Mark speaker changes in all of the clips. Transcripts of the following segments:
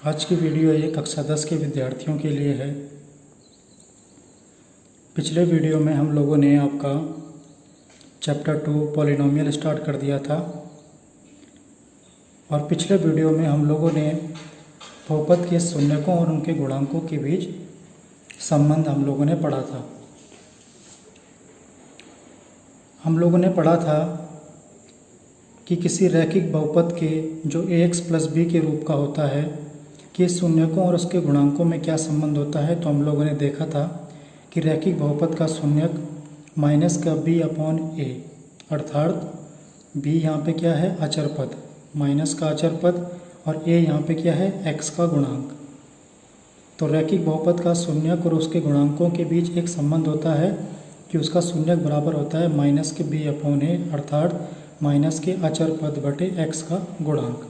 Speaker 1: आज की वीडियो ये कक्षा 10 के विद्यार्थियों के लिए है। पिछले वीडियो में हम लोगों ने आपका चैप्टर 2 पॉलिनोमियल स्टार्ट कर दिया था और पिछले वीडियो में हम लोगों ने बहुपद के शून्यकों और उनके गुणांकों के बीच संबंध हम लोगों ने पढ़ा था। हम लोगों ने पढ़ा था कि किसी रैखिक बहुपद के जो ax प्लस बी के रूप का होता है कि शून्यकों और उसके गुणांकों में क्या संबंध होता है। तो हम लोगों ने देखा था कि रैखिक बहुपद का शून्यक माइनस का b अपॉन a, अर्थात b यहाँ पे क्या है, अचर पद, माइनस का अचर पद, और a यहाँ पे क्या है, x का गुणांक। तो रैखिक बहुपद का शून्यक और उसके गुणांकों के बीच एक संबंध होता है कि उसका शून्यक बराबर होता है माइनस के b अपॉन a, अर्थात माइनस के अचर पद बटे x का गुणांक।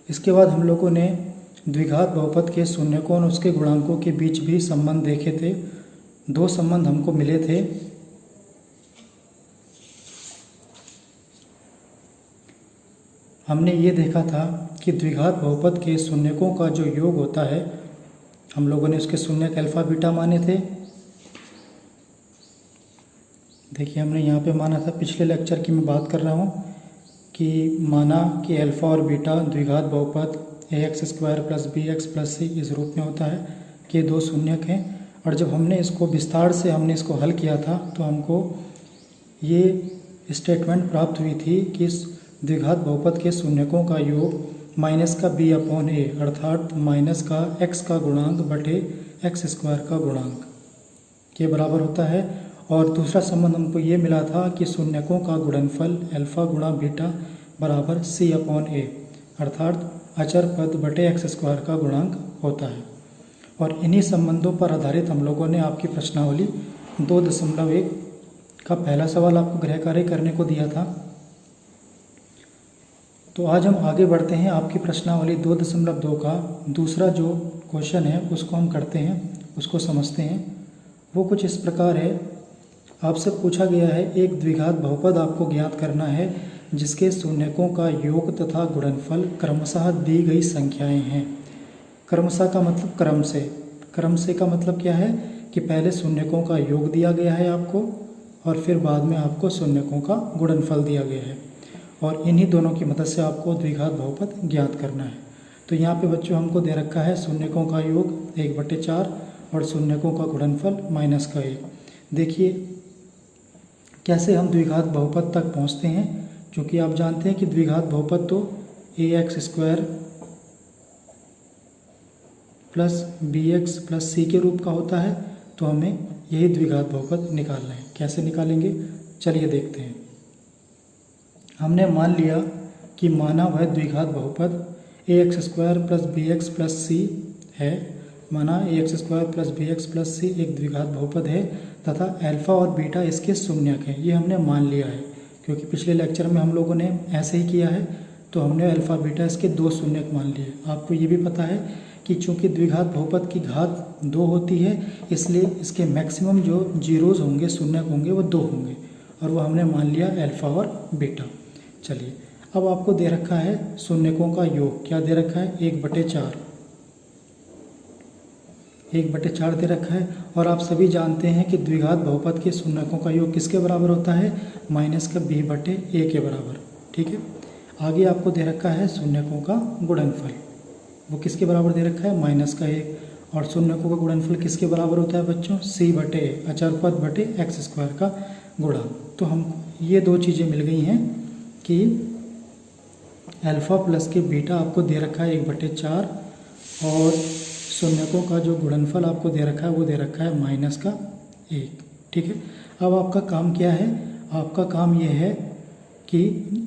Speaker 1: इसके बाद हम लोगों ने द्विघात बहुपद के शून्यकों और उसके गुणांकों के बीच भी संबंध देखे थे। दो संबंध हमको मिले थे। हमने ये देखा था कि द्विघात बहुपद के शून्यकों का जो योग होता है, हम लोगों ने उसके शून्यक अल्फा बीटा माने थे। देखिए हमने यहाँ पे माना था, पिछले लेक्चर की मैं बात कर रहा हूँ कि माना कि अल्फ़ा और बीटा द्विघात बहुपद ax square plus b x plus c इस रूप में होता है कि दो शून्यक हैं। और जब हमने इसको विस्तार से हमने इसको हल किया था तो हमको ये स्टेटमेंट प्राप्त हुई थी कि इस द्विघात बहुपद के शून्यकों का योग माइनस का b अपॉन a, अर्थात माइनस का x का गुणांक बटे एक्स स्क्वायर का गुणांक के बराबर होता है। और दूसरा संबंध हमको ये मिला था कि शून्यकों का गुणनफल अल्फ़ा गुणा बीटा बराबर c अपॉन a, अर्थात अचर पद बटे एक्स स्क्वायर का गुणांक होता है। और इन्हीं संबंधों पर आधारित हम लोगों ने आपकी प्रश्नावली 2.1 का पहला सवाल आपको गृह कार्य करने को दिया था। तो आज हम आगे बढ़ते हैं, आपकी प्रश्नावली 2.2 का दूसरा जो क्वेश्चन है उसको हम करते हैं, उसको समझते हैं। वो कुछ इस प्रकार है। आपसे पूछा गया है एक द्विघात बहुपद आपको ज्ञात करना है जिसके शून्यकों का योग तथा गुणनफल क्रमशः दी गई संख्याएं हैं। क्रमशः का मतलब क्रम से, क्रम से का मतलब क्या है कि पहले शून्यकों का योग दिया गया है आपको और फिर बाद में आपको शून्यकों का गुणनफल दिया गया है, और इन्हीं दोनों की मदद से आपको द्विघात बहुपद ज्ञात करना है। तो यहाँ पे बच्चों हमको दे रखा है शून्यकों का योग 1/4 और शून्यकों का गुणनफल माइनस का 1। देखिए कैसे हम द्विघात बहुपद तक पहुँचते हैं, क्योंकि आप जानते हैं कि द्विघात बहुपद तो ax square plus b x plus c के रूप का होता है। तो हमें यही द्विघात बहुपद निकालना है। कैसे निकालेंगे, चलिए देखते हैं। हमने मान लिया कि माना वह द्विघात बहुपद ax square plus b x plus c है। माना ax square plus b x plus c एक द्विघात बहुपद है तथा अल्फ़ा और बीटा इसके शून्यक हैं। ये हमने मान लिया है क्योंकि पिछले लेक्चर में हम लोगों ने ऐसे ही किया है। तो हमने अल्फ़ा बीटा इसके दो शून्यक मान लिए। आपको ये भी पता है कि चूँकि द्विघात बहुपद की घात 2 होती है, इसलिए इसके मैक्सिमम जो जीरोज़ होंगे, शून्यक होंगे, वो 2 होंगे, और वो हमने मान लिया अल्फ़ा और बीटा। चलिए अब आपको दे रखा है शून्यकों का योग, क्या दे रखा है, 1/4 दे रखा है। और आप सभी जानते हैं कि द्विघात बहुपद के शून्यकों का योग किसके बराबर होता है, माइनस का b बटे a के बराबर। ठीक है, आगे आपको दे रखा है शून्यकों का गुणनफल, वो किसके बराबर दे रखा है, माइनस का 1। और शून्यकों का गुणनफल किसके बराबर होता है बच्चों, c बटे a, अचर पद बटे एक्स स्क्वायर का गुणांक। तो हम ये दो चीज़ें मिल गई हैं कि अल्फ़ा प्लस के बीटा आपको दे रखा है 1/4 और शून्यकों का जो गुणनफल आपको दे रखा है वो दे रखा है माइनस का 1। ठीक है, अब आपका काम क्या है, आपका काम ये है कि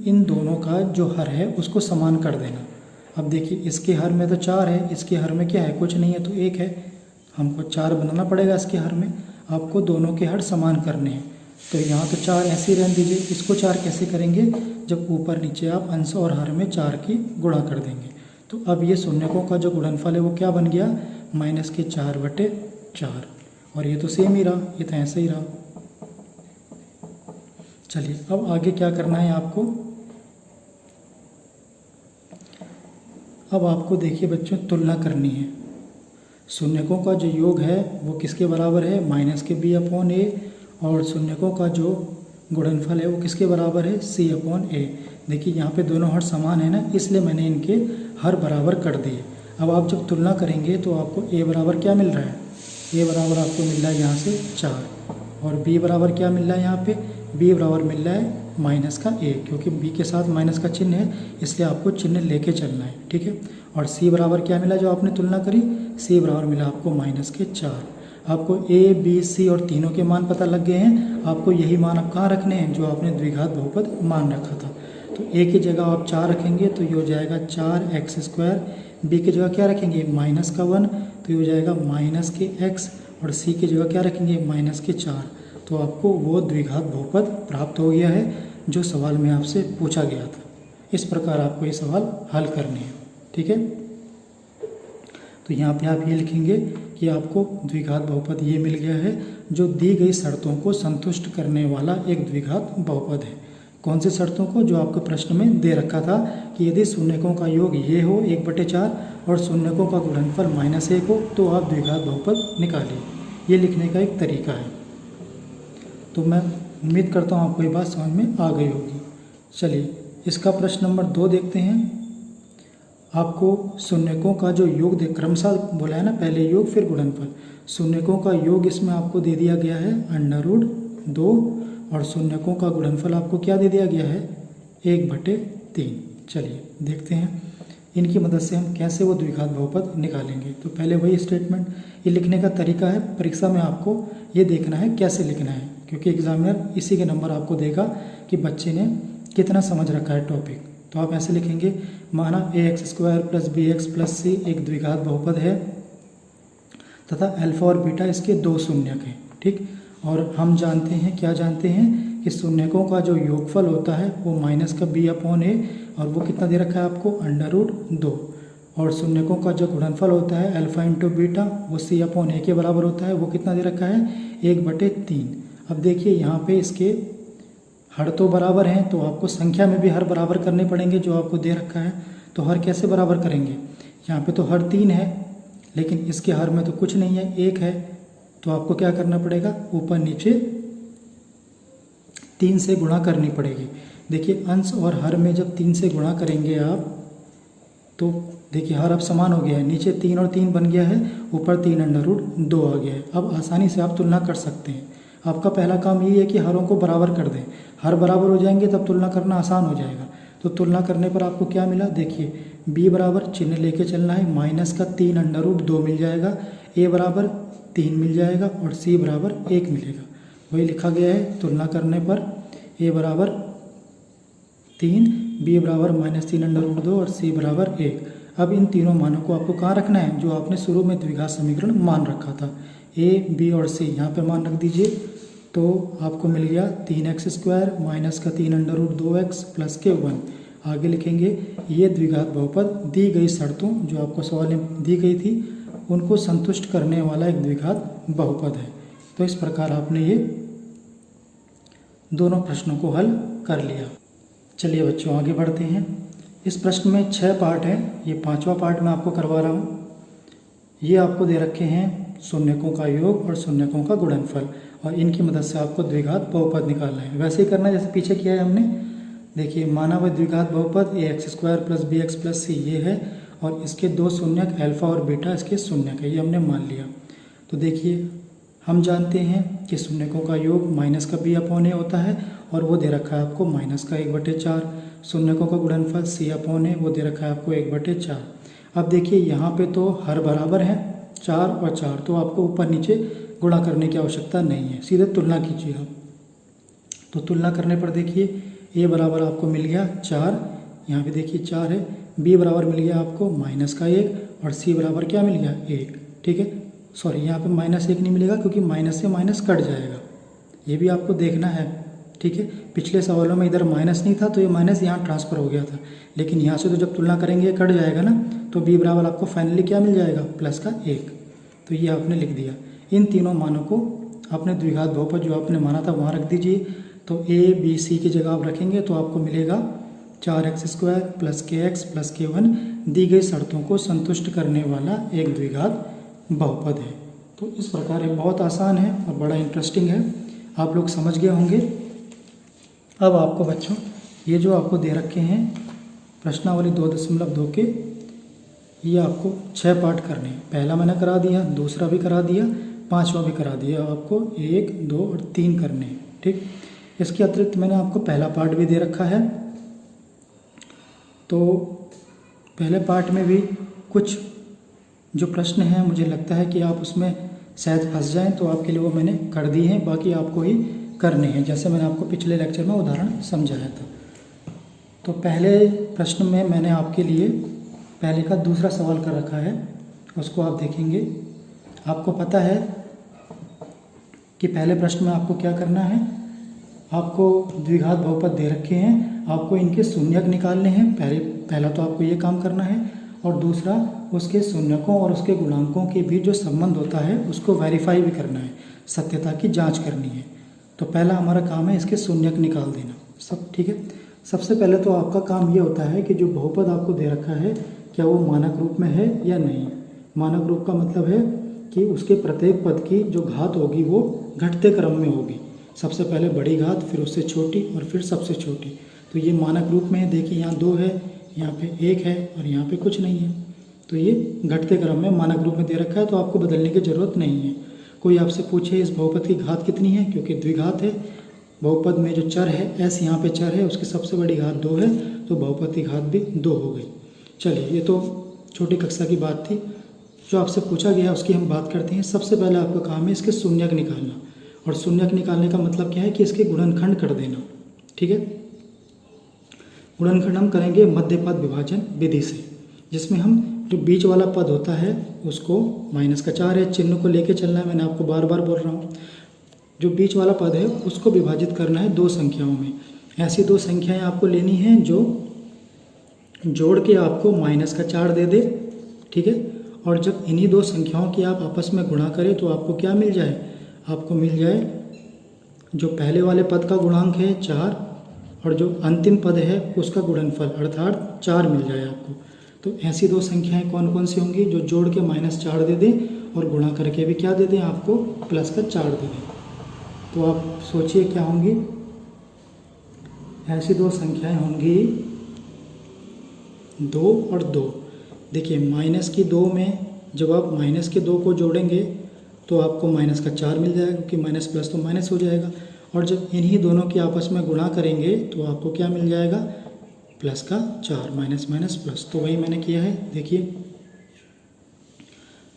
Speaker 1: इन दोनों का जो हर है उसको समान कर देना। अब देखिए इसके हर में तो 4 है, इसके हर में क्या है, कुछ नहीं है, तो 1 है। हमको 4 बनाना पड़ेगा इसके हर में, आपको दोनों के हर समान करने हैं। तो यहाँ तो 4 ऐसे ही रहने दीजिए। इसको 4 कैसे करेंगे, जब ऊपर नीचे आप अंश और हर में 4 की गुणा कर देंगे। तो अब ये शून्यकों का जो गुणनफल है वो क्या बन गया, माइनस के 4/4, और ये तो सेम ही रहा, ये तो ऐसे ही रहा। चलिए अब आगे क्या करना है आपको, अब आपको देखिए बच्चों तुलना करनी है। शून्यकों का जो योग है वो किसके बराबर है, माइनस के बी अपॉन ए, और शून्यकों का जो गुणनफल है वो किसके बराबर है, सी अपॉन ए। देखिए यहाँ पे दोनों हर समान है ना, इसलिए मैंने इनके हर बराबर कर दिए। अब आप जब तुलना करेंगे तो आपको ए बराबर क्या मिल रहा है, ए बराबर आपको मिल रहा है यहाँ से 4, और बी बराबर क्या मिल रहा है यहाँ पे, बी बराबर मिल रहा है माइनस का ए, क्योंकि बी के साथ माइनस का चिन्ह है इसलिए आपको चिन्ह लेके चलना है, ठीक है। और सी बराबर क्या मिला जो आपने तुलना करी, सी बराबर मिला आपको माइनस के 4। आपको ए बी सी और तीनों के मान पता लग गए हैं। आपको यही मान अब कहाँ रखने हैं जो आपने द्विघात बहुपद मान रखा था। तो ए की जगह आप 4 रखेंगे तो ये हो जाएगा 4x²। बी की जगह क्या रखेंगे, माइनस का 1 तो ये हो जाएगा माइनस के x, और सी की जगह क्या रखेंगे, माइनस के 4। तो आपको वो द्विघात बहुपद प्राप्त हो गया है जो सवाल में आपसे पूछा गया था। इस प्रकार आपको ये सवाल हल करने हैं, ठीक है। तो यहाँ पे आप ये लिखेंगे कि आपको द्विघात बहुपद ये मिल गया है जो दी गई शर्तों को संतुष्ट करने वाला एक द्विघात बहुपद है। कौन सी शर्तों को, जो आपको प्रश्न में दे रखा था कि यदि शून्यकों का योग ये हो 1/4 और शून्यकों का गुणनफल -1 हो तो आप द्विघात बहुपद निकालिए। ये लिखने का एक तरीका है। तो मैं उम्मीद करता हूँ आपको ये बात समझ में आ गई होगी। चलिए इसका प्रश्न नंबर 2 देखते हैं। आपको शून्यकों का जो योग क्रमशः बोला है ना, पहले योग फिर गुणनफल। शून्यकों का योग इसमें आपको दे दिया गया है √2, और शून्यकों का गुणनफल आपको क्या दे दिया गया है, 1/3। चलिए देखते हैं इनकी मदद से हम कैसे वो द्विघात बहुपद निकालेंगे। तो पहले वही स्टेटमेंट, ये लिखने का तरीका है। परीक्षा में आपको ये देखना है कैसे लिखना है, क्योंकि एग्जामिनर इसी के नंबर आपको देगा कि बच्चे ने कितना समझ रखा है टॉपिक। तो आप ऐसे लिखेंगे, माना ax² + bx + c एक द्विघात बहुपद है तथा अल्फा और बीटा इसके 2 शून्यक हैं, ठीक। और हम जानते हैं, क्या जानते हैं कि शून्यकों का जो योगफल होता है वो माइनस का b अपॉन a, और वो कितना दे रखा है आपको, √2। और शून्यकों का जो गुणनफल होता है अल्फा × बीटा वो c अपॉन a के बराबर होता है, वो कितना दे रखा है, 1/3। अब देखिए यहाँ पे इसके हर तो बराबर हैं, तो आपको संख्या में भी हर बराबर करने पड़ेंगे जो आपको दे रखा है। तो हर कैसे बराबर करेंगे, यहाँ पे तो हर 3 है लेकिन इसके हर में तो कुछ नहीं है, 1 है। तो आपको क्या करना पड़ेगा, ऊपर नीचे 3 से गुणा करनी पड़ेगी। देखिए अंश और हर में जब 3 से गुणा करेंगे आप, तो देखिए हर अब समान हो गया है, नीचे 3 और 3 बन गया है, ऊपर 3√2 आ गया है। अब आसानी से आप तुलना कर सकते हैं। आपका पहला काम ये है कि हरों को बराबर कर दें। हर बराबर हो जाएंगे तब तुलना करना आसान हो जाएगा। तो तुलना करने पर आपको क्या मिला, देखिए b बराबर चिन्ह लेके चलना है, माइनस का 3√2 मिल जाएगा, a बराबर 3 मिल जाएगा और c बराबर 1 मिलेगा। वही लिखा गया है। तुलना करने पर a बराबर 3, b बराबर -3√2 और c बराबर 1। अब इन तीनों मानों को आपको कहाँ रखना है, जो आपने शुरू में द्विघात समीकरण मान रखा था, a, b और c यहाँ पे मान रख दीजिए। तो आपको मिल गया 3x² माइनस का 3√2x प्लस के 1। आगे लिखेंगे, ये द्विघात बहुपद दी गई शर्तों जो आपको सवाल में दी गई थी उनको संतुष्ट करने वाला एक द्विघात बहुपद है। तो इस प्रकार आपने ये दोनों प्रश्नों को हल कर लिया। चलिए बच्चों आगे बढ़ते हैं। इस प्रश्न में 6 पार्ट हैं, ये 5वां पार्ट मैं आपको करवा रहा हूँ। ये आपको दे रखे हैं शून्यकों का योग और शून्यकों का गुणनफल, और इनकी मदद से आपको द्विघात बहुपद निकालना है। वैसे ही करना है जैसे पीछे किया है हमने। देखिए माना हुआ द्विघात बहुपद ax² + bx + c ये है, और इसके 2 शून्यक अल्फा और बीटा इसके शून्यक है, ये हमने मान लिया। तो देखिए हम जानते हैं कि शून्यकों का योग माइनस का b अपॉन a होता है, और वो दे रखा है आपको माइनस का 1/4। शून्यकों का गुणनफल c अपॉन a वो दे रखा है आपको 1/4। अब देखिए यहाँ पे तो हर बराबर है 4 और 4, तो आपको ऊपर नीचे गुणा करने की आवश्यकता नहीं है, सीधे तुलना कीजिए आप। तो तुलना करने पर देखिए a बराबर आपको मिल गया 4, यहाँ पे देखिए 4 है, b बराबर मिल गया आपको माइनस का 1 और c बराबर क्या मिल गया 1, ठीक है। सॉरी यहाँ पे -1 नहीं मिलेगा क्योंकि माइनस से माइनस कट जाएगा, ये भी आपको देखना है, ठीक है। पिछले सवालों में इधर माइनस नहीं था तो ये माइनस यहाँ ट्रांसफ़र हो गया था, लेकिन यहाँ से तो जब तुलना करेंगे कट जाएगा ना, तो b बराबर आपको फाइनली क्या मिल जाएगा +1। तो ये आपने लिख दिया। इन तीनों मानों को आपने द्विघात बहुपद जो आपने माना था वहाँ रख दीजिए। तो a b c की जगह आप रखेंगे तो आपको मिलेगा 4x² plus kx plus k1 दी गई शर्तों को संतुष्ट करने वाला एक द्विघात बहुपद है। तो इस प्रकार ये बहुत आसान है और बड़ा इंटरेस्टिंग है, आप लोग समझ गए होंगे। अब आपको बच्चों ये जो आपको दे रखे हैं प्रश्नावली 2.2 के, ये आपको 6 पार्ट करने हैं। पहला मैंने करा दिया, दूसरा भी करा दिया, 5वां भी करा दिया। आपको 1, 2 और 3 करने हैं, ठीक। इसके अतिरिक्त मैंने आपको पहला पार्ट भी दे रखा है। तो पहले पार्ट में भी कुछ जो प्रश्न हैं मुझे लगता है कि आप उसमें शायद फंस जाएं, तो आपके लिए वो मैंने कर दिए हैं, बाकी आपको ही करने हैं, जैसे मैंने आपको पिछले लेक्चर में उदाहरण समझाया था। तो पहले प्रश्न में मैंने आपके लिए पहले का दूसरा सवाल कर रखा है, उसको आप देखेंगे। आपको पता है कि पहले प्रश्न में आपको क्या करना है, आपको द्विघात बहुपद दे रखे हैं, आपको इनके शून्यक निकालने हैं। पहला तो आपको ये काम करना है, और दूसरा उसके शून्यकों और उसके गुणांकों के बीच जो संबंध होता है उसको वेरीफाई भी करना है, सत्यता की जांच करनी है। तो पहला हमारा काम है इसके शून्यक निकाल देना, सब ठीक है। सबसे पहले तो आपका काम ये होता है कि जो बहुपद आपको दे रखा है क्या वो मानक रूप में है या नहीं। मानक रूप का मतलब है कि उसके प्रत्येक पद की जो घात होगी वो घटते क्रम में होगी, सबसे पहले बड़ी घात, फिर उससे छोटी और फिर सबसे छोटी। तो ये मानक रूप में है। देखिए यहाँ 2 है, यहाँ पे 1 है और यहाँ पे कुछ नहीं है, तो ये घटते क्रम में मानक रूप में दे रखा है, तो आपको बदलने की ज़रूरत नहीं है। कोई आपसे पूछे इस बहुपद की घात कितनी है, क्योंकि द्विघात है, बहुपद में जो चर है s यहाँ पे चर है, उसकी सबसे बड़ी घात 2 है, तो बहुपद की घात भी 2 हो गई। चलिए ये तो छोटी कक्षा की बात थी, जो आपसे पूछा गया उसकी हम बात करते हैं। सबसे पहले आपका काम है इसके शून्यक निकालना, और शून्यक निकालने का मतलब क्या है कि इसके गुणनखंड कर देना, ठीक है। गुणनखंड हम करेंगे मध्यपद विभाजन विधि से, जिसमें हम जो बीच वाला पद होता है उसको -4 है, चिन्ह को लेके चलना है, मैंने आपको बार बार बोल रहा हूँ। जो बीच वाला पद है उसको विभाजित करना है 2 संख्याओं में। ऐसी 2 संख्याएं आपको लेनी हैं जो जोड़ के आपको -4 दे दे, ठीक है। और जब इन्हीं 2 संख्याओं की आप आपस में गुणा करें तो आपको क्या मिल जाए, आपको मिल जाए जो पहले वाले पद का गुणांक है 4 और जो अंतिम पद है उसका गुणनफल अर्थात 4 मिल जाए आपको। तो ऐसी 2 संख्याएं कौन कौन सी होंगी, जो जोड़ के -4 दे दें और गुणा करके भी क्या दे दें आपको +4 दे दें। तो आप सोचिए क्या होंगी, ऐसी 2 संख्याएं होंगी 2 और 2। देखिए -2 में जब आप -2 को जोड़ेंगे तो आपको -4 मिल जाएगा, क्योंकि माइनस प्लस तो माइनस हो जाएगा। और जब इन्हीं दोनों की आपस में गुणा करेंगे तो आपको क्या मिल जाएगा, +4, माइनस प्लस। तो वही मैंने किया है, देखिए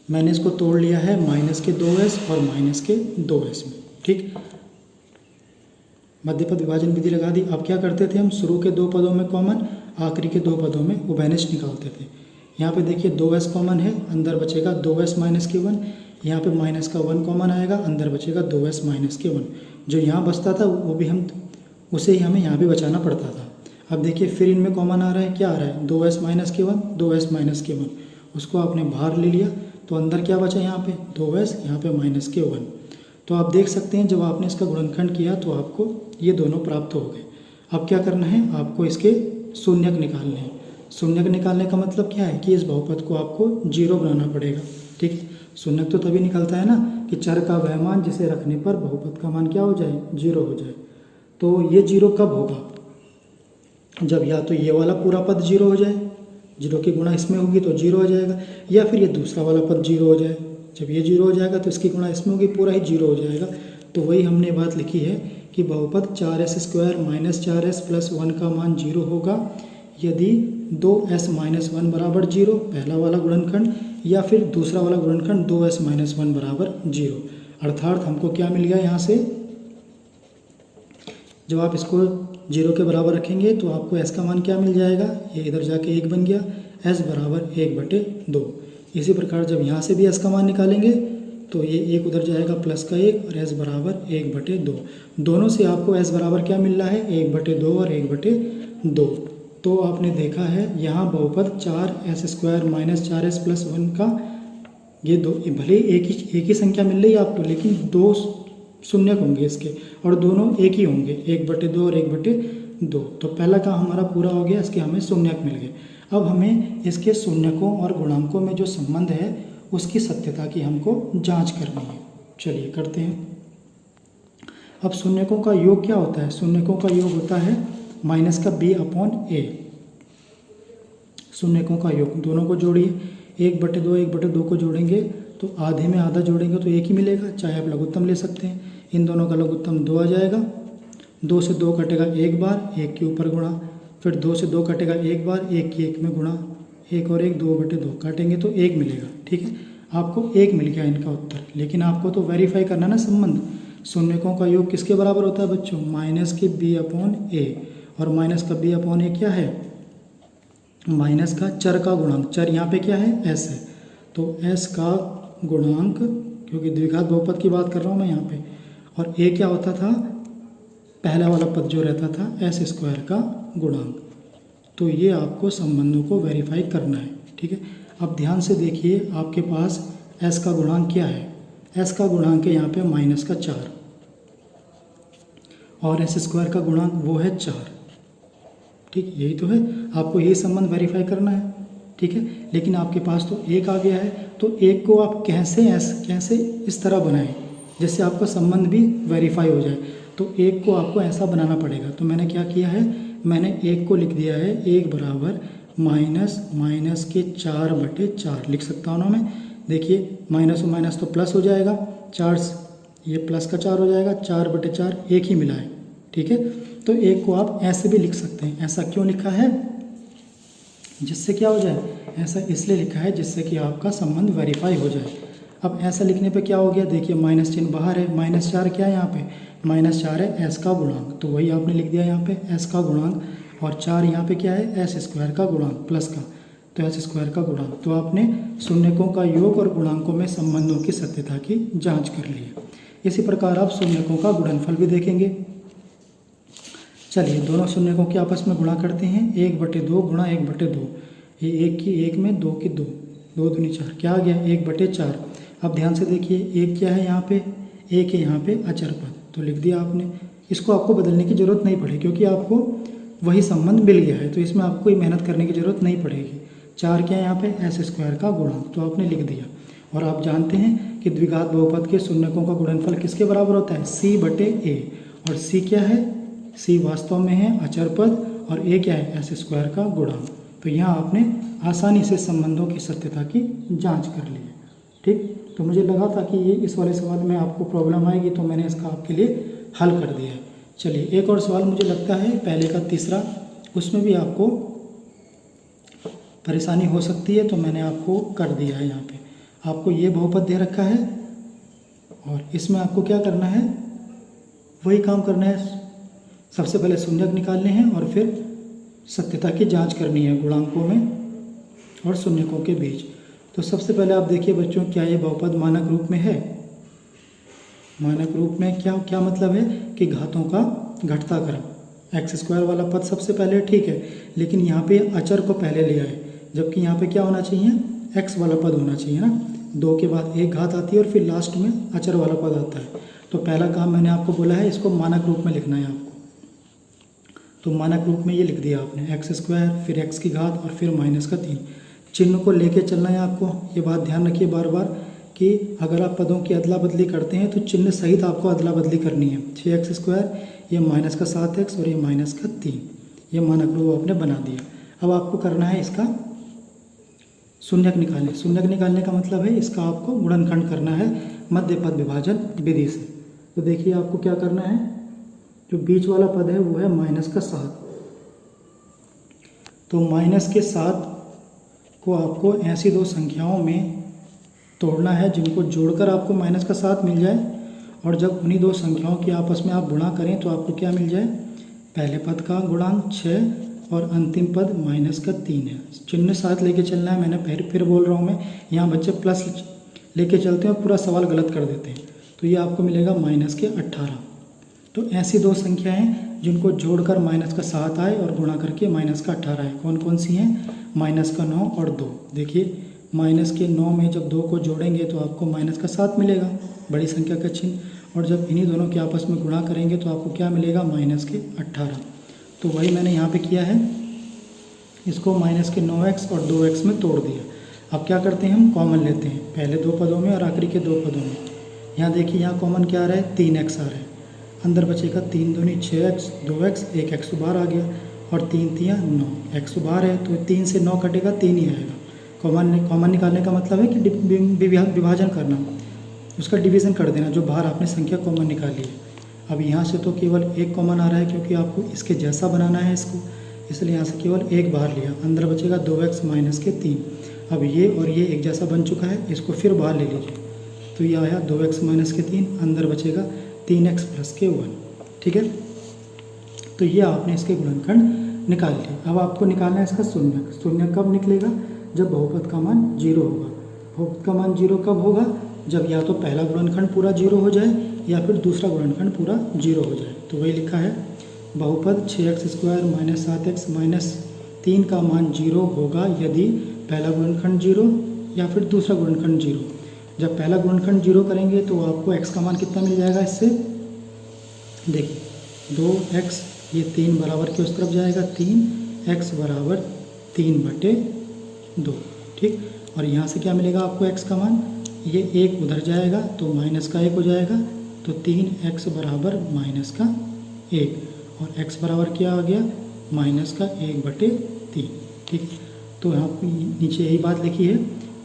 Speaker 1: मैंने इसको तोड़ लिया है -2s और -2s में, ठीक। मध्यपद विभाजन विधि लगा दी। अब क्या करते थे हम, शुरू के 2 पदों में कॉमन, आखिरी के 2 पदों में उभयनिष्ठ निकालते थे। यहाँ पे देखिए 2s कॉमन है, अंदर बचेगा 2s -k1, यहाँ पे -1 कॉमन आएगा, अंदर बचेगा 2s -k1। जो यहाँ बचता था वो भी हम उसे ही हमें यहाँ भी बचाना पड़ता था। अब देखिए फिर इनमें कॉमन आ रहा है, क्या आ रहा है, 2s -k1, 2s -k1, उसको आपने बाहर ले लिया तो अंदर क्या बचा, यहाँ पे 2s, यहाँ पे -k1। तो आप देख सकते हैं जब आपने इसका गुणनखंड किया तो आपको ये दोनों प्राप्त हो गए। अब क्या करना है, आपको इसके शून्यक निकालने हैं। शून्यक निकालने का मतलब क्या है कि इस बहुपद को आपको 0 बनाना पड़ेगा, ठीक है। शून्यक तो तभी निकलता है ना कि चर का वह मान जिसे रखने पर बहुपद का मान क्या हो जाए, 0 हो जाए। तो ये 0 कब होगा, जब या तो ये वाला पूरा पद 0 हो जाए, 0 की गुणा इसमें होगी तो 0 हो जाएगा, या फिर ये दूसरा वाला पद 0 हो जाए। जब ये 0 हो जाएगा तो इसकी गुणा इसमें होगी, पूरा ही 0 हो जाएगा। तो वही हमने बात लिखी है कि बहुपद 4s² - 4s + 1 का मान 0 होगा यदि 2s - 1 बराबर 0, पहला वाला गुणनखंड, या फिर दूसरा वाला गुणनखंड 2s - 1 बराबर 0। अर्थात हमको क्या मिल गया यहाँ से, जब आप इसको 0 के बराबर रखेंगे तो आपको s का मान क्या मिल जाएगा, ये इधर जाके 1 बन गया, s बराबर 1/2। इसी प्रकार जब यहाँ से भी s का मान निकालेंगे तो ये 1 उधर जाएगा +1 और s बराबर 1/2। दोनों से आपको s बराबर क्या मिल रहा है, 1/2 और 1/2। तो आपने देखा है यहाँ बहुपद 4s² - 4s + 1 का ये दो, भले एक ही संख्या मिल रही है आपको, लेकिन 2 शून्यक होंगे इसके और दोनों एक ही होंगे, 1/2 और 1/2। 2। तो पहला काम हमारा पूरा हो गया, इसके हमें शून्यक मिल गए। अब हमें इसके शून्यकों और गुणांकों में जो संबंध है उसकी सत्यता की हमको जांच करनी है। चलिए करते हैं। अब शून्यकों का योग क्या होता है? शून्यकों का योग होता है माइनस का b/a। शून्यकों का योग, दोनों को जोड़िए, 1/2 1/2 को जोड़ेंगे तो आधे में आधा जोड़ेंगे तो 1 ही मिलेगा, चाहे आप लघुत्तम ले सकते हैं। इन दोनों का लघुत्तम 2 आ जाएगा। 2 से 2 कटेगा एक बार, 1 के ऊपर गुणा, फिर 2 से 2 कटेगा एक बार, 1 की 1 में गुणा, 1 और 1 2/2 काटेंगे तो 1 मिलेगा। ठीक है, आपको 1 मिल गया इनका उत्तर। लेकिन आपको तो वेरीफाई करना ना संबंध। शून्यकों का योग किसके बराबर होता है बच्चों? माइनस के b/a। और माइनस का b/a क्या है? माइनस का चर का गुणांक। चर यहाँ पे क्या है? s है। तो s का गुणांक, क्योंकि द्विघात बहुपद की बात कर रहा हूँ मैं यहाँ पे, और a क्या होता था? पहला वाला पद जो रहता था s² का गुणांक। तो ये आपको संबंधों को वेरीफाई करना है। ठीक है, अब ध्यान से देखिए, आपके पास s का गुणांक क्या है? s का गुणांक है यहाँ पे -4 और s² का गुणांक वो है 4। ठीक, यही तो है, आपको यही संबंध वेरीफाई करना है। ठीक है, लेकिन आपके पास तो 1 आ गया है, तो 1 को आप कैसे इस तरह बनाएं जिससे आपका संबंध भी वेरीफाई हो जाए। तो 1 को आपको ऐसा बनाना पड़ेगा। तो मैंने क्या किया है, मैंने 1 को लिख दिया है 1 बराबर माइनस के 4/4 लिख सकता हूँ ना मैं। देखिए माइनस और माइनस तो प्लस हो जाएगा, 4 ये प्लस का 4 हो जाएगा, 4/4 1 ही मिला है। ठीक है, तो 1 को आप ऐसे भी लिख सकते हैं। ऐसा क्यों लिखा है? जिससे क्या हो जाए? ऐसा इसलिए लिखा है जिससे कि आपका संबंध वेरीफाई हो जाए। अब ऐसा लिखने पे क्या हो गया? देखिए माइनस चिन्ह बाहर है, -4 क्या है यहाँ पे? -4 है s का गुणांक, तो वही आपने लिख दिया यहाँ पे s का गुणांक, और 4 यहाँ पे क्या है? s² का गुणांक प्लस का, तो s² का गुणांक। तो आपने शून्यकों का योग और गुणांकों में संबंधों की सत्यता की जांच कर ली है। इसी प्रकार आप शून्यकों का गुणनफल भी देखेंगे। चलिए दोनों शून्यकों के आपस में गुणा करते हैं। 1/2 गुणा 1/2, ये 1 की 1 में 2 की 2, 2 दूनी 4, क्या आ गया? 1/4। अब ध्यान से देखिए, 1 क्या है यहाँ पे? 1 है यहाँ पे अचर पद, तो लिख दिया आपने। इसको आपको बदलने की ज़रूरत नहीं पड़ेगी क्योंकि आपको वही संबंध मिल गया है, तो इसमें आपको कोई मेहनत करने की ज़रूरत नहीं पड़ेगी। 4 क्या है यहाँ पे? s² का गुणांक, तो आपने लिख दिया। और आप जानते हैं कि द्विघात बहुपद के शून्यकों का गुणनफल किसके बराबर होता है? c/a। और c क्या है? c वास्तव में है अचर पद और a क्या है? s² का गुणांक। तो यहाँ आपने आसानी से संबंधों की सत्यता की जांच कर ली है। ठीक, तो मुझे लगा था कि ये इस वाले सवाल में आपको प्रॉब्लम आएगी, तो मैंने इसका आपके लिए हल कर दिया है। चलिए एक और सवाल मुझे लगता है पहले का तीसरा, उसमें भी आपको परेशानी हो सकती है, तो मैंने आपको कर दिया है। यहाँ पे आपको ये बहुपद दे रखा है और इसमें आपको क्या करना है? वही काम करना है। सबसे पहले शून्यक निकालने हैं और फिर सत्यता की जांच करनी है गुणांकों में और शून्यकों के बीच। तो सबसे पहले आप देखिए बच्चों, क्या ये बहुपद मानक रूप में है? मानक रूप में क्या मतलब है कि घातों का घटता क्रम। x² वाला पद सबसे पहले, ठीक है, लेकिन यहाँ पे अचर को पहले लिया है, जबकि यहाँ पे क्या होना चाहिए? x वाला पद होना चाहिए ना। 2 के बाद एक घात आती है और फिर लास्ट में अचर वाला पद आता है। तो पहला काम मैंने आपको बोला है, इसको मानक रूप में लिखना है आपको। तो मानक रूप में ये लिख दिया आपने, x², फिर x की घात और फिर -3। चिन्ह को लेके चलना है आपको। ये बात ध्यान रखिए बार बार कि अगर आप पदों की अदला बदली करते हैं तो चिन्ह सहित आपको अदला बदली करनी है। 6x², ये -7x और ये -3, ये मानक रूप आपने बना दिया। अब आपको करना है इसका शून्यक निकालने। शून्यक निकालने का मतलब है इसका आपको गुणनखंड करना है मध्य पद विभाजन विधि से। तो देखिए आपको क्या करना है, जो बीच वाला पद है वो है -7। तो -7 को आपको ऐसी 2 संख्याओं में तोड़ना है जिनको जोड़कर आपको -7 मिल जाए, और जब उन्हीं 2 संख्याओं की आपस में आप गुणा करें तो आपको क्या मिल जाए? पहले पद का गुणांक 6 और अंतिम पद -3 है। चिन्ह साथ लेके चलना है। मैंने फिर बोल रहा हूँ मैं, यहाँ बच्चे प्लस लेके चलते हैं और पूरा सवाल गलत कर देते हैं। तो ये आपको मिलेगा -18। तो ऐसी 2 संख्याएं जिनको जोड़कर -7 आए और गुणा करके -18 आए, कौन कौन सी हैं? -9 और 2। देखिए -9 में जब 2 को जोड़ेंगे तो आपको -7 मिलेगा, बड़ी संख्या का चिन्ह, और जब इन्हीं दोनों के आपस में गुणा करेंगे तो आपको क्या मिलेगा? -18। तो वही मैंने यहाँ पे किया है, इसको माइनस के 9x और 2x में तोड़ दिया। अब क्या करते हैं, हम कॉमन लेते हैं पहले दो पदों में और आखिरी के दो पदों में। यहाँ देखिए यहाँ कॉमन क्या आ रहा है, 3x आ रहा है, अंदर बचेगा 3 दूनी 6x, 2x, 1x तो बाहर आ गया और 3 तियाँ 9, x तो बाहर है तो 3 से 9 कटेगा 3 ही आएगा। कॉमन निकालने का मतलब है कि विभाजन करना, उसका डिवीज़न कर देना जो बाहर आपने संख्या कॉमन निकाली है। अब यहाँ से तो केवल एक कॉमन आ रहा है क्योंकि आपको इसके जैसा बनाना है इसको, इसलिए यहाँ से केवल एक बाहर लिया, अंदर बचेगा 2x माइनस के 3। अब ये और ये एक जैसा बन चुका है, इसको फिर बाहर ले लीजिए, तो ये आया 2x माइनस के 3, अंदर बचेगा 3x प्लस के 1। ठीक है, तो ये आपने इसके गुणनखंड निकाल लिए। अब आपको निकालना है इसका शून्यक। शून्यक कब निकलेगा, जब बहुपद का मान 0 होगा। बहुपद का मान 0 कब होगा, जब या तो पहला गुणनखंड पूरा 0 हो जाए या फिर दूसरा गुणनखंड पूरा 0 हो जाए। तो वही लिखा है, बहुपद 6x² माइनस 7x माइनस 3 का मान 0 होगा यदि पहला गुणनखंड 0 या फिर दूसरा गुणनखंड 0। जब पहला गुणनखंड 0 करेंगे तो आपको x का मान कितना मिल जाएगा, इससे देखिए 2x, ये 3 बराबर के उस तरफ जाएगा, 3x बराबर 3/2। ठीक, और यहाँ से क्या मिलेगा आपको x का मान, ये 1 उधर जाएगा तो माइनस का 1 हो जाएगा, तो 3x बराबर माइनस का 1 और x बराबर क्या आ गया, माइनस का 1/3। ठीक, तो यहाँ नीचे यही बात लिखी है,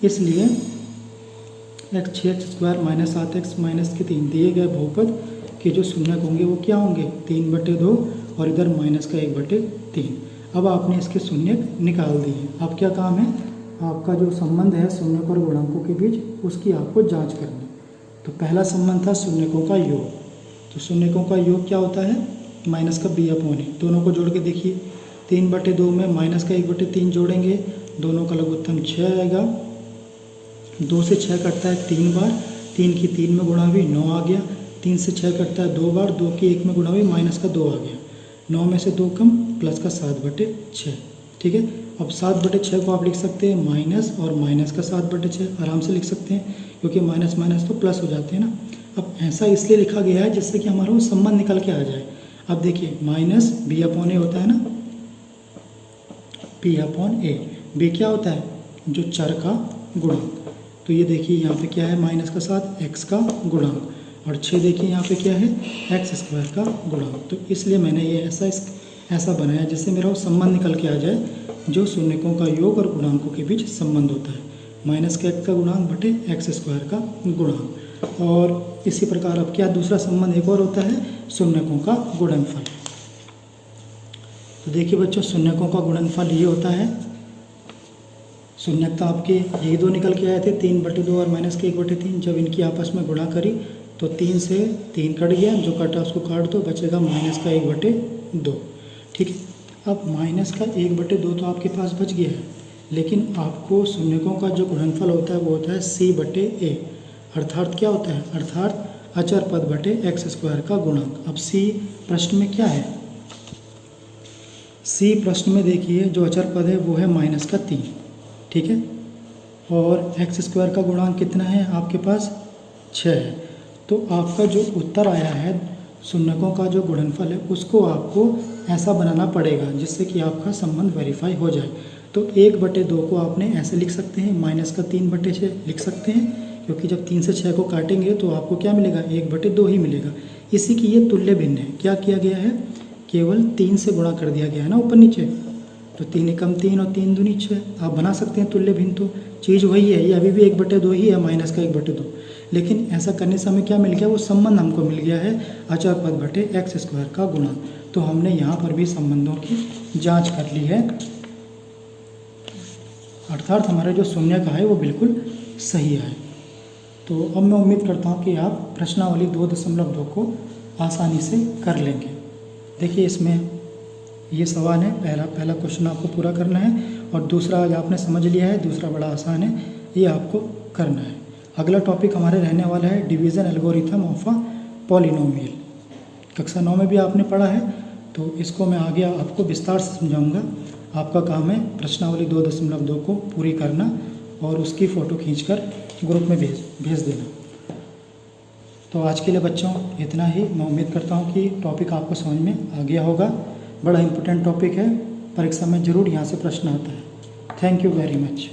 Speaker 1: इसलिए 6x² माइनस 7x माइनस के 3 दिए गए बहुपद के जो शून्यक होंगे वो क्या होंगे, 3/2 और इधर माइनस का 1/3। अब आपने इसके शून्यक निकाल दिए। अब क्या काम है, आपका जो संबंध है शून्यक और गुणांकों के बीच, उसकी आपको जांच करनी। तो पहला संबंध था शून्यकों का योग। तो शून्यकों का योग क्या होता है, माइनस का b/a। दोनों को जोड़ के देखिए, 3/2 में माइनस का 1/3 जोड़ेंगे, दोनों का लघुत्तम 6 आएगा। 2 से 6 कटता है 3 बार, 3 की 3 में गुणा हुई 9 आ गया। 3 से 6 कटता है 2 बार, 2 की 1 में गुणा हुई माइनस का 2 आ गया। 9 में से 2 कम, प्लस का 7/6। ठीक है, अब 7/6 को आप लिख सकते हैं माइनस, और माइनस का 7/6 आराम से लिख सकते हैं क्योंकि माइनस माइनस तो प्लस हो जाते हैं ना। अब ऐसा इसलिए लिखा गया है जिससे कि हमारा वो संबंध निकल के आ जाए। अब देखिए माइनस b/a होता है ना, p/a। b क्या होता है, जो चर का गुणांक। तो ये देखिए यहाँ पे क्या है, माइनस का 7 x का गुणांक, और 6 देखिए यहाँ पे क्या है, x² का गुणांक। तो इसलिए मैंने ये ऐसा बनाया जिससे मेरा वो संबंध निकल के आ जाए, जो शून्यकों का योग और गुणांकों के बीच संबंध होता है, माइनस का x का गुणांक बटे x² का गुणांक। और इसी प्रकार अब क्या दूसरा संबंध एक और होता है, शून्यकों का गुणनफल। तो देखिए बच्चों, शून्यकों का गुणनफल ये होता है, शून्यक तो आपके यही दो निकल के आए थे, 3/2 और माइनस के 1/3। जब इनकी आपस में गुणा करी तो 3 से 3 कट गया, जो कटा उसको काट दो, बचेगा माइनस का 1/2। ठीक है, अब माइनस का 1/2 तो आपके पास बच गया है, लेकिन आपको शून्यकों का जो गुणनफल होता है वो होता है c/a। अर्थात क्या होता है, अर्थात अचर पद बटे x² का गुणांक। अब c प्रश्न में क्या है, c प्रश्न में देखिए जो अचर पद है वो है माइनस का 3। ठीक है, और x² का गुणांक कितना है आपके पास, 6 है। तो आपका जो उत्तर आया है शून्यकों का जो गुणनफल है उसको आपको ऐसा बनाना पड़ेगा जिससे कि आपका संबंध वेरीफाई हो जाए। तो 1/2 को आपने ऐसे लिख सकते हैं, माइनस का 3/6 लिख सकते हैं, क्योंकि जब 3 से 6 को काटेंगे तो आपको क्या मिलेगा, 1/2 ही मिलेगा। इसी की ये तुल्य भिन्न है। क्या किया गया है, केवल 3 से गुणा कर दिया गया है ना ऊपर नीचे, तो 3 एकम 3 और 3 दूनी 6। आप बना सकते हैं तुल्य भिन्न, तो चीज़ वही है, ये अभी भी 1/2 ही है, माइनस का 1/2। लेकिन ऐसा करने से हमें क्या मिल गया, वो संबंध हमको मिल गया है अचर पद बटे x² का गुणांक। तो हमने यहाँ पर भी संबंधों की जांच कर ली है, अर्थात हमारा जो शून्य का है वो बिल्कुल सही है। तो अब मैं उम्मीद करता हूँ कि आप प्रश्नावली 2.2 को आसानी से कर लेंगे। देखिए इसमें ये सवाल है, पहला क्वेश्चन आपको पूरा करना है, और दूसरा आज आपने समझ लिया है, दूसरा बड़ा आसान है, ये आपको करना है। अगला टॉपिक हमारे रहने वाला है division algorithm of a polynomial. कक्षा 9 में भी आपने पढ़ा है, तो इसको मैं आगे आपको विस्तार से समझाऊंगा। आपका काम है प्रश्नावली 2.2 को पूरी करना और उसकी फ़ोटो खींचकर ग्रुप में भेज देना। तो आज के लिए बच्चों इतना ही। मैं उम्मीद करता हूँ कि टॉपिक आपको समझ में आ गया होगा। बड़ा इंपॉर्टेंट टॉपिक है, परीक्षा में जरूर यहाँ से प्रश्न आता है। Thank you very much.